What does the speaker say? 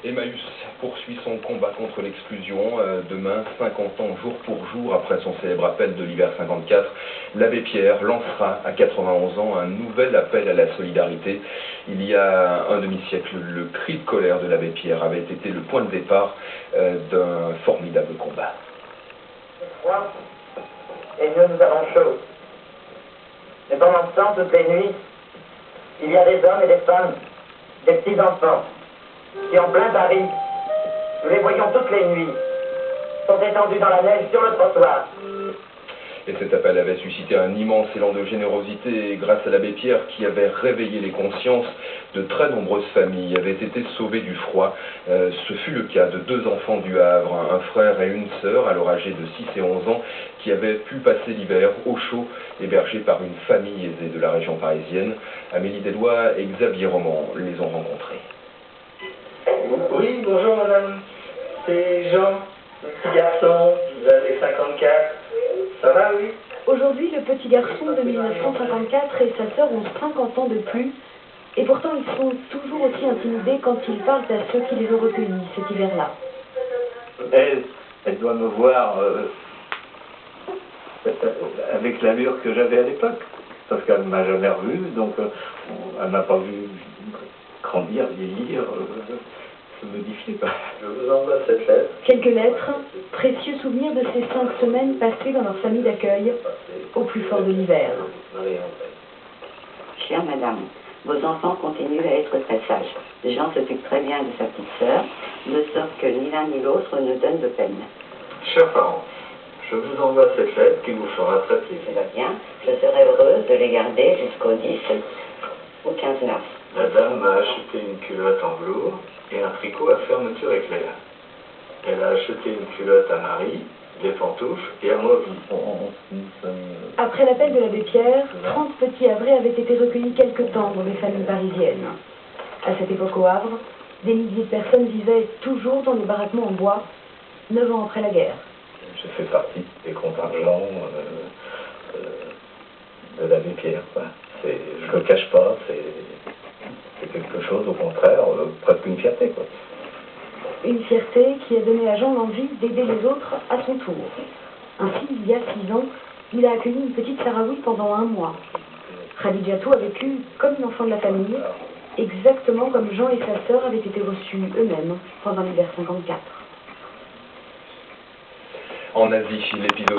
Emmaüs poursuit son combat contre l'exclusion. Demain, 50 ans jour pour jour après son célèbre appel de l'hiver 54, l'abbé Pierre lancera à 91 ans un nouvel appel à la solidarité. Il y a un demi-siècle, le cri de colère de l'abbé Pierre avait été le point de départ d'un formidable combat. Froid, et nous avons chaud. Mais pendant ce temps, toutes les nuits, il y a des hommes et des femmes, des petits-enfants, qui en plein Paris, nous les voyons toutes les nuits, sont étendus dans la neige sur le trottoir. Et cet appel avait suscité un immense élan de générosité grâce à l'abbé Pierre qui avait réveillé les consciences. De très nombreuses familles avaient été sauvées du froid. Ce fut le cas de 2 enfants du Havre, un frère et une sœur, alors âgés de 6 et 11 ans, qui avaient pu passer l'hiver au chaud, hébergés par une famille aisée de la région parisienne. Amélie Deslois et Xavier Roman les ont rencontrés. Oui, bonjour madame. C'est Jean, le petit garçon, vous avez 54. Ça va, oui? Aujourd'hui, le petit garçon de 1954 et sa sœur ont 50 ans de plus, et pourtant ils sont toujours aussi intimidés quand ils parlent à ceux qui les ont recueillis cet hiver-là. Elle doit me voir avec l'allure que j'avais à l'époque, parce qu'elle ne m'a jamais revu, donc elle m'a pas vu grandir, vieillir, se modifier. Je vous envoie cette lettre. Quelques lettres, précieux souvenirs de ces 5 semaines passées dans leur famille d'accueil, au plus fort de l'hiver. Chère madame, vos enfants continuent à être très sages. Jean s'occupe très bien de sa petite sœur, de sorte que ni l'un ni l'autre ne donne de peine. Chers parents, je vous envoie cette lettre qui vous fera très plaisir. Ça va bien, je serai heureuse de les garder jusqu'au 10 ou 15 mars. Madame m'a acheté une culotte en velours et un tricot à fermeture éclair. Elle a acheté une culotte à Marie, des pantoufles et à moi. Après l'appel de l'abbé Pierre, 30 petits Havrais avaient été recueillis quelque temps dans des familles parisiennes. À cette époque au Havre, des milliers de personnes vivaient toujours dans des baraquements en bois, 9 ans après la guerre. Je fais partie des contingents de l'abbé Pierre. Je ne le cache pas, c'est quelque chose, au contraire, presque une fierté, quoi. Une fierté qui a donné à Jean l'envie d'aider les autres à son tour. Ainsi, il y a 6 ans, il a accueilli une petite Sahraoui pendant 1 mois. Khadijatou a vécu comme une enfant de la famille, exactement comme Jean et sa sœur avaient été reçus eux-mêmes pendant l'hiver 54. En Asie, l'épisode